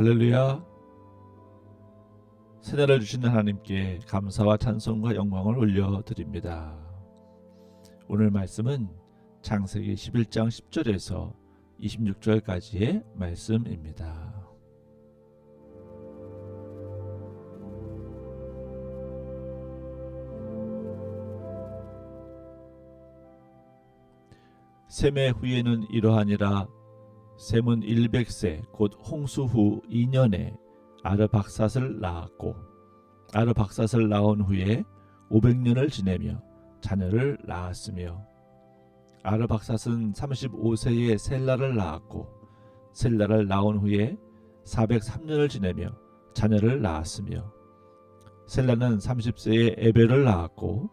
할렐루야. 새날을 주시는 하나님께 감사와 찬송과 영광을 올려드립니다. 오늘 말씀은 창세기 11장 10절에서 26절까지의 말씀입니다. 셈의 후예는 이러하니라. 셈은 100세 곧 홍수 후 2년에 아르박삿을 낳았고, 아르박삿을 낳은 후에 500년을 지내며 자녀를 낳았으며, 아르박삿은 35세에 셀라를 낳았고, 셀라를 낳은 후에 403년을 지내며 자녀를 낳았으며, 셀라는 30세에 에벨을 낳았고,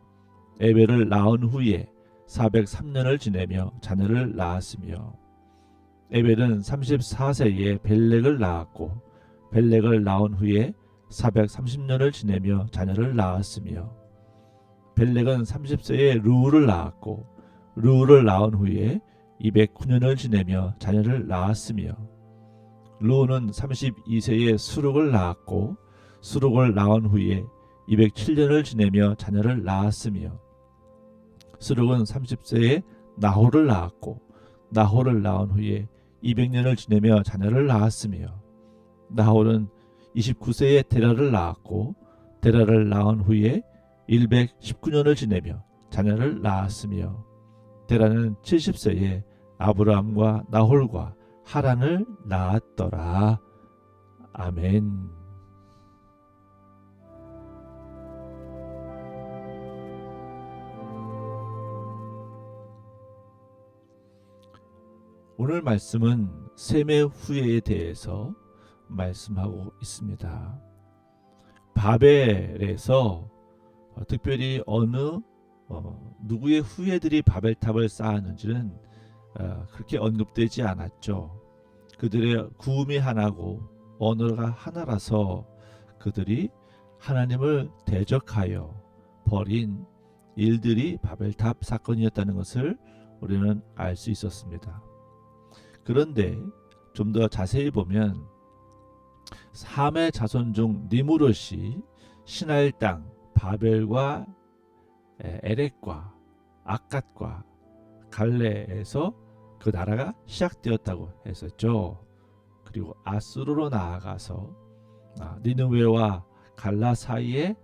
에벨을 낳은 후에 403년을 지내며 자녀를 낳았으며, 에벨은 34세에 벨렉을 낳았고, 벨렉을 낳은 후에 430년을 지내며 자녀를 낳았으며, 벨렉은 30세에 르우를 낳았고, 르우를 낳은 후에 209년을 지내며 자녀를 낳았으며, 르우는 32세에 수룩을 낳았고, 수룩을 낳은 후에 207년을 지내며 자녀를 낳았으며, 수룩은 30세에 나홀을 낳았고, 나홀을 낳은 후에 200년을 지내며 자녀를 낳았으며, 나홀은 29세에 데라를 낳았고, 데라를 낳은 후에 119년을 지내며 자녀를 낳았으며, 데라는 70세에 아브라함과 나홀과 하란을 낳았더라. 아멘. 오늘 말씀은 셈의 후예에 대해서 말씀하고 있습니다. 바벨에서 특별히 어느 누구의 후예들이 바벨탑을 쌓았는지는 그렇게 언급되지 않았죠. 그들의 구음이 하나고 언어가 하나라서 그들이 하나님을 대적하여 벌인 일들이 바벨탑 사건이었다는 것을 우리는 알 수 있었습니다. 그런데 좀 더 자세히 보면 삼의 자손 중 니무롯이 신할 땅 바벨과 에렉과 아갓과 갈레에서 그 나라가 시작되었다고 했었죠. 그리고 아수르로 나아가서 니느웨와 갈라 사이에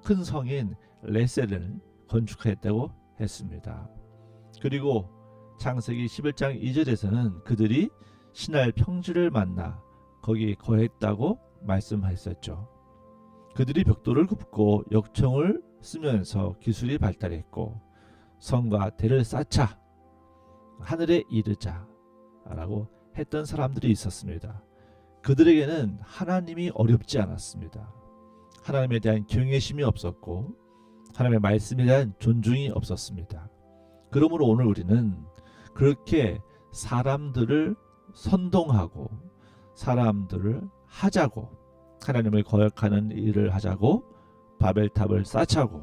큰 성인 레셀을 건축했다고 했습니다. 그리고 창세기 11장 2절에서는 그들이 신할 평지를 만나 거기 거했다고 말씀하셨죠. 그들이 벽돌을 굽고 역청을 쓰면서 기술이 발달했고 성과 대를 쌓자 하늘에 이르자 라고 했던 사람들이 있었습니다. 그들에게는 하나님이 어렵지 않았습니다. 하나님에 대한 경외심이 없었고 하나님의 말씀에 대한 존중이 없었습니다. 그러므로 오늘 우리는 그렇게 사람들을 선동하고 사람들을 하자고 하나님을 거역하는 일을 하자고 바벨탑을 쌓자고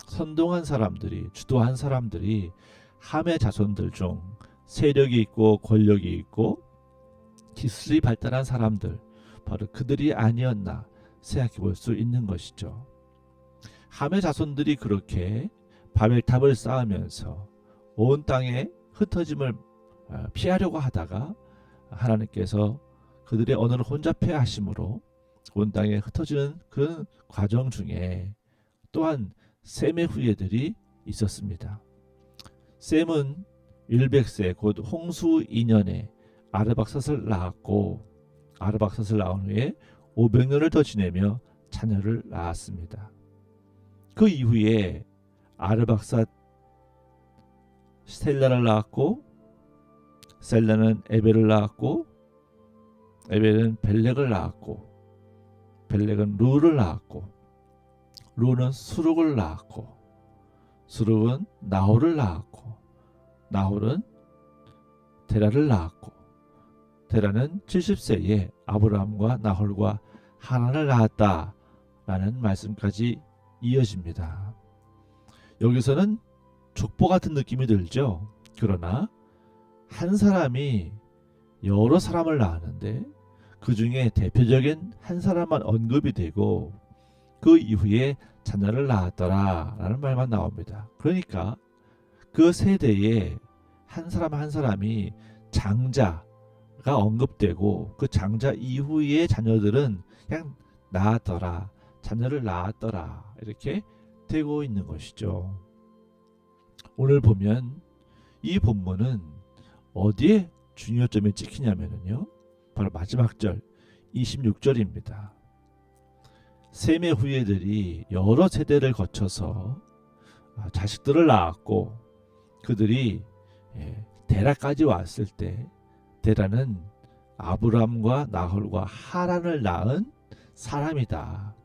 선동한 사람들이 주도한 사람들이 함의 자손들 중 세력이 있고 권력이 있고 기술이 발달한 사람들 바로 그들이 아니었나 생각해 볼 수 있는 것이죠. 함의 자손들이 그렇게 바벨탑을 쌓으면서 온 땅에 흩어짐을 피하려고 하다가 하나님께서 그들의 언어를 혼잡해 하심으로 온 땅에 흩어지는 그런 과정 중에 또한 셈의 후예들이 있었습니다. 셈은 100세 곧 홍수 2년에 아르박삿을 낳았고 아르박삿을 낳은 후에 500년을 더 지내며 자녀를 낳았습니다. 그 이후에 아르박삿 셀라를 낳았고 셀라는 에벨을 낳았고 에벨은 벨렉을 낳았고 벨렉은 르우를 낳았고 르우는 수룩을 낳았고 수룩은 나홀을 낳았고 나홀은 데라를 낳았고 데라는 70세에 아브라함과 나홀과 하란을 낳았다라는 말씀까지 이어집니다. 여기서는 족보 같은 느낌이 들죠. 그러나 한 사람이 여러 사람을 낳았는데 그 중에 대표적인 한 사람만 언급이 되고 그 이후에 자녀를 낳았더라 라는 말만 나옵니다. 그러니까 그 세대에 한 사람 한 사람이 장자가 언급되고 그 장자 이후의 자녀들은 그냥 낳았더라, 자녀를 낳았더라 이렇게 되고 있는 것이죠. 오늘 보면 이 본문은 어디에 중요점이 찍히냐면요, 바로 마지막 절 26절입니다. 셈의 후예들이 여러 세대를 거쳐서 자식들을 낳았고 그들이 데라까지 왔을 때 데라는 아브람과 나홀과 하란을 낳은 사람이다.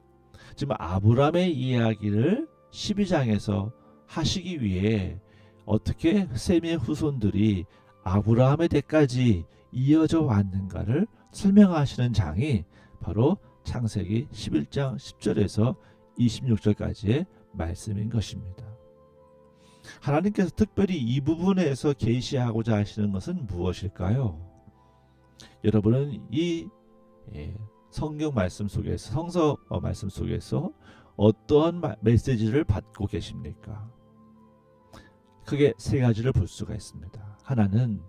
지금 아브람의 이야기를 12장에서 하시기 위해 어떻게 셈의 후손들이 아브라함의 때까지 이어져 왔는가를 설명하시는 장이 바로 창세기 11장 10절에서 26절까지의 말씀인 것입니다. 하나님께서 특별히 이 부분에서 계시하고자 하시는 것은 무엇일까요? 여러분은 이 성경 말씀 속에서, 성서 말씀 속에서 어떠한 메시지를 받고 계십니까? 크게 세 가지를 볼 수가 있습니다. 하나는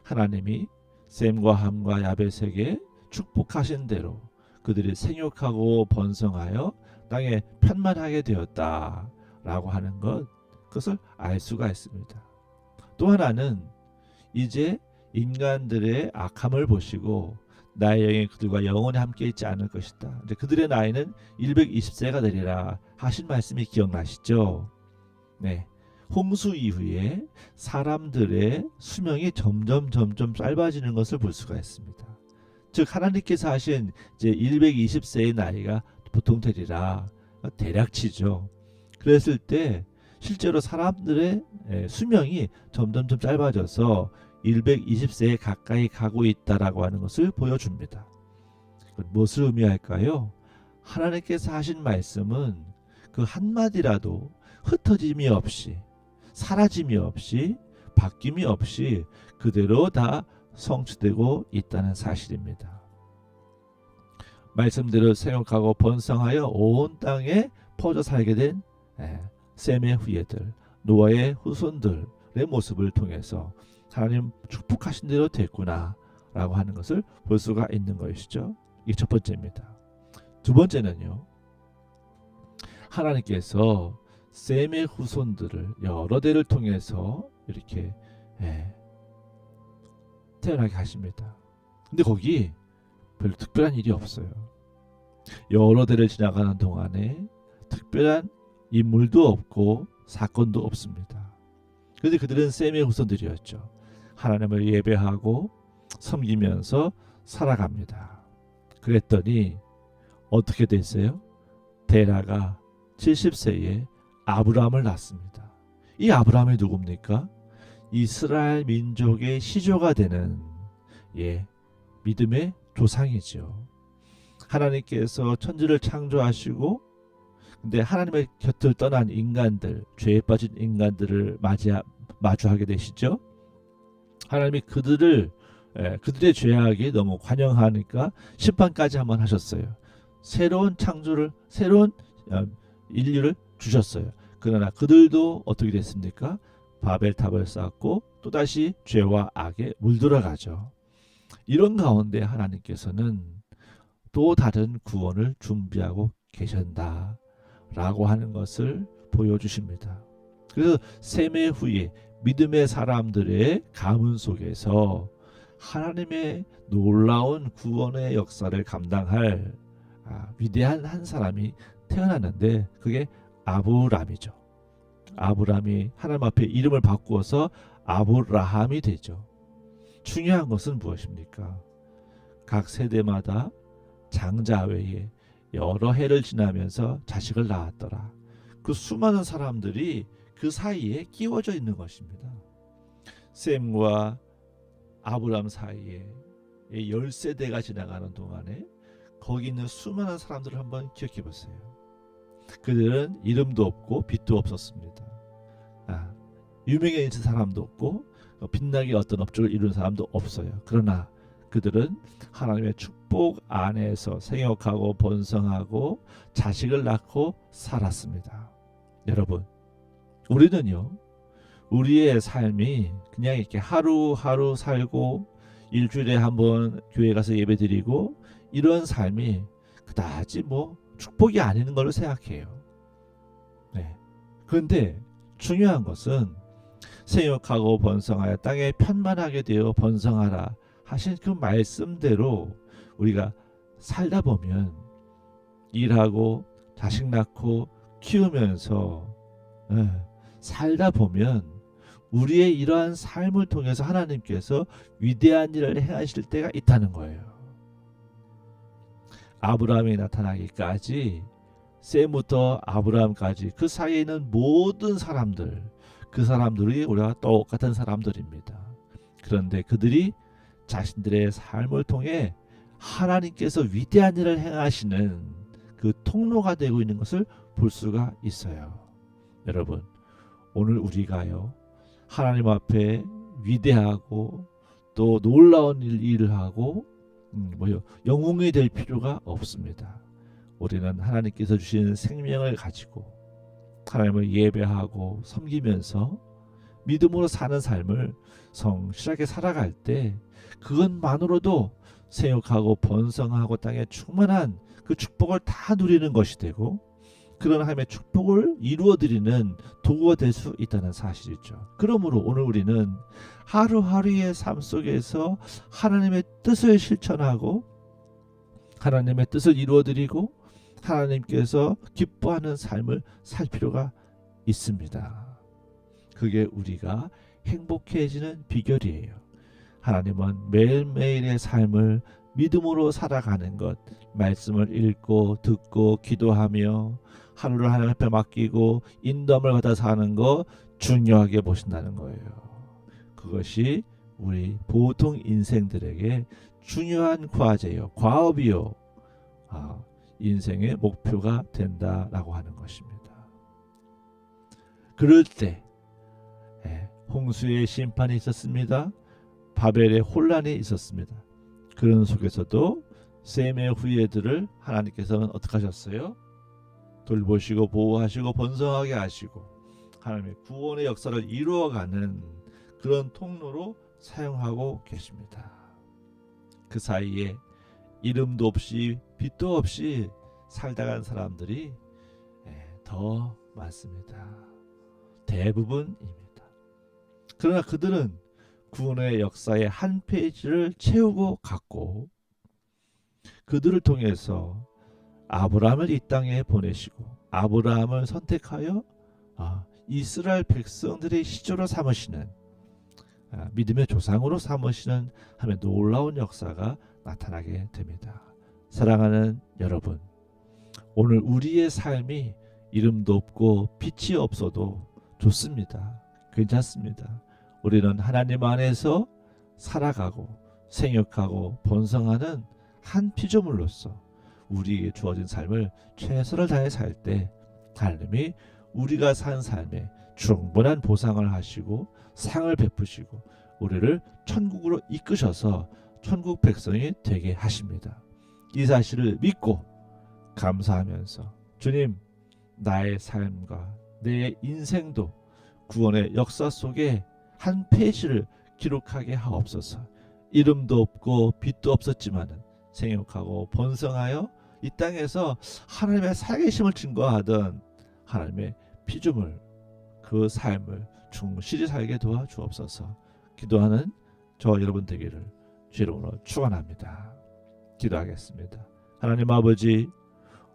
하나님이 셈과 함과 야벳에게 축복하신 대로 그들이 생육하고 번성하여 땅에 편만하게 되었다라고 하는 것, 그것을 알 수가 있습니다. 또 하나는 이제 인간들의 악함을 보시고 나의 영이 그들과 영원히 함께 있지 않을 것이다. 이제 그들의 나이는 120세가 되리라 하신 말씀이 기억나시죠? 네. 홍수 이후에 사람들의 수명이 점점 짧아지는 것을 볼 수가 있습니다. 즉 하나님께서 하신 이제 120세의 나이가 보통 되리라, 대략치죠. 그랬을 때 실제로 사람들의 수명이 점점 짧아져서 120세에 가까이 가고 있다라고 하는 것을 보여줍니다. 무엇을 의미할까요? 하나님께서 하신 말씀은 그 한마디라도 흩어짐이 없이, 사라짐이 없이, 바뀜이 없이 그대로 다 성취되고 있다는 사실입니다. 말씀대로 생육하고 번성하여 온 땅에 퍼져 살게 된 셈의 후예들, 노아의 후손들의 모습을 통해서 하나님 축복하신 대로 됐구나 라고 하는 것을 볼 수가 있는 것이죠. 이게 첫 번째입니다. 두 번째는요, 하나님께서 셈의 후손들을 여러 대를 통해서 이렇게 태어나게 하십니다. 근데 거기 별로 특별한 일이 없어요. 여러 대를 지나가는 동안에 특별한 인물도 없고 사건도 없습니다. 그런데 그들은 셈의 후손들이었죠. 하나님을 예배하고 섬기면서 살아갑니다. 그랬더니 어떻게 됐어요? 데라가 70세에 아브라함을 낳습니다. 이 아브라함이 누굽니까? 이스라엘 민족의 시조가 되는 믿음의 조상이죠. 하나님께서 천지를 창조하시고 근데 하나님의 곁을 떠난 인간들, 죄에 빠진 인간들을 마주하게 되시죠. 하나님이 그들의 죄악이 너무 관영하니까 심판까지 한번 하셨어요. 새로운 창조를, 새로운 인류를 주셨어요. 그러나 그들도 어떻게 됐습니까? 바벨탑을 쌓고 또다시 죄와 악에 물들어가죠. 이런 가운데 하나님께서는 또 다른 구원을 준비하고 계신다 라고 하는 것을 보여주십니다. 그래서 셈의 후예, 믿음의 사람들의 가문 속에서 하나님의 놀라운 구원의 역사를 감당할 위대한 한 사람이 태어났는데 그게 아브람이죠. 아브람이 하나님 앞에 이름을 바꾸어서 아브라함이 되죠. 중요한 것은 무엇입니까? 각 세대마다 장자 외에 여러 해를 지나면서 자식을 낳았더라. 그 수많은 사람들이 그 사이에 끼워져 있는 것입니다. 셈과 아브람 사이에 10세대가 지나가는 동안에 거기 있는 수많은 사람들을 한번 기억해 보세요. 그들은 이름도 없고 빛도 없었습니다. 유명해진 사람도 없고 빛나게 어떤 업적을 이룬 사람도 없어요. 그러나 그들은 하나님의 축복 안에서 생육하고 번성하고 자식을 낳고 살았습니다. 여러분, 우리는요, 우리의 삶이 그냥 이렇게 하루하루 살고 일주일에 한번 교회 가서 예배드리고 이런 삶이 그다지 축복이 아닌 걸로 생각해요. 네. 그런데 중요한 것은 생육하고 번성하여 땅에 편만하게 되어 번성하라 하신 그 말씀대로 우리가 살다 보면, 일하고 자식 낳고 키우면서 살다 보면 우리의 이러한 삶을 통해서 하나님께서 위대한 일을 행하실 때가 있다는 거예요. 아브라함이 나타나기까지, 셈부터 아브라함까지 그 사이에 있는 모든 사람들, 그 사람들이 우리와 똑같은 사람들입니다. 그런데 그들이 자신들의 삶을 통해 하나님께서 위대한 일을 행하시는 그 통로가 되고 있는 것을 볼 수가 있어요. 여러분, 오늘 우리가요, 하나님 앞에 위대하고 또 놀라운 일을 하고 영웅이 될 필요가 없습니다. 우리는 하나님께서 주신 생명을 가지고 하나님을 예배하고 섬기면서 믿음으로 사는 삶을 성실하게 살아갈 때 그것만으로도 생육하고 번성하고 땅에 충만한 그 축복을 다 누리는 것이 되고, 그런 하나님의 축복을 이루어드리는 도구가 될 수 있다는 사실이죠. 그러므로 오늘 우리는 하루하루의 삶 속에서 하나님의 뜻을 실천하고 하나님의 뜻을 이루어드리고 하나님께서 기뻐하는 삶을 살 필요가 있습니다. 그게 우리가 행복해지는 비결이에요. 하나님은 매일매일의 삶을 믿음으로 살아가는 것, 말씀을 읽고 듣고 기도하며 하루를 하나님 앞에 맡기고 인도함을 받아 사는 거 중요하게 보신다는 거예요. 그것이 우리 보통 인생들에게 중요한 과제요, 과업이요, 인생의 목표가 된다라고 하는 것입니다. 그럴 때 홍수의 심판이 있었습니다. 바벨의 혼란이 있었습니다. 그런 속에서도 셈의 후예들을 하나님께서는 어떻게 하셨어요? 돌보시고 보호하시고 번성하게 하시고 하나님의 구원의 역사를 이루어가는 그런 통로로 사용하고 계십니다. 그 사이에 이름도 없이 빛도 없이 살다 간 사람들이 더 많습니다. 대부분입니다. 그러나 그들은 구원의 역사의 한 페이지를 채우고 갔고, 그들을 통해서 아브라함을 이 땅에 보내시고 아브라함을 선택하여 이스라엘 백성들의 시조로 삼으시는, 믿음의 조상으로 삼으시는 하나님의 놀라운 역사가 나타나게 됩니다. 사랑하는 여러분, 오늘 우리의 삶이 이름도 없고 빛이 없어도 좋습니다. 괜찮습니다. 우리는 하나님 안에서 살아가고 생육하고 번성하는 한 피조물로서 우리에게 주어진 삶을 최선을 다해 살 때 하나님이 우리가 산 삶에 충분한 보상을 하시고 상을 베푸시고 우리를 천국으로 이끄셔서 천국 백성이 되게 하십니다. 이 사실을 믿고 감사하면서, 주님, 나의 삶과 내 인생도 구원의 역사 속에 한 페이지를 기록하게 하옵소서. 이름도 없고 빛도 없었지만 생육하고 번성하여 이 땅에서 하나님의 살아계심을 증거하던 하나님의 피조물, 그 삶을 충실히 살게 도와주옵소서. 기도하는 저와 여러분 되기를 주의 이름으로 축원합니다. 기도하겠습니다. 하나님 아버지,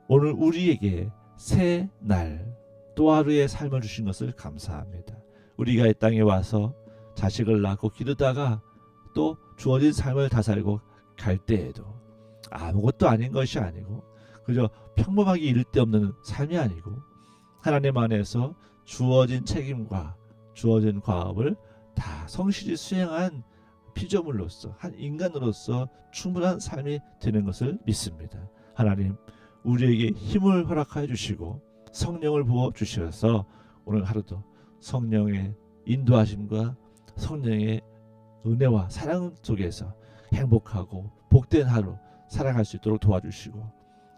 오늘 우리에게 새 날 또 하루의 삶을 주신 것을 감사합니다. 우리가 이 땅에 와서 자식을 낳고 기르다가 또 주어진 삶을 다 살고 갈 때에도 아무것도 아닌 것이 아니고 그저 평범하게 이를 데 없는 삶이 아니고 하나님 안에서 주어진 책임과 주어진 과업을 다 성실히 수행한 피조물로서, 한 인간으로서 충분한 삶이 되는 것을 믿습니다. 하나님, 우리에게 힘을 허락하여 주시고 성령을 부어 주셔서 오늘 하루도 성령의 인도하심과 성령의 은혜와 사랑 속에서 행복하고 복된 하루 살아갈 수 있도록 도와주시고,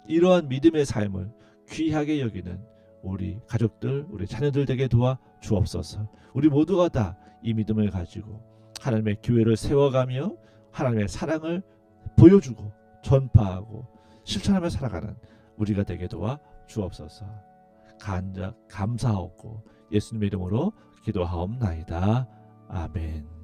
이러한 믿음의 삶을 귀하게 여기는 우리 가족들, 우리 자녀들 되게 도와 주옵소서. 우리 모두가 다 이 믿음을 가지고 하나님의 교회를 세워가며 하나님의 사랑을 보여주고 전파하고 실천하며 살아가는 우리가 되게 도와 주옵소서. 간절히 감사하고 예수님의 이름으로 기도하옵나이다. 아멘.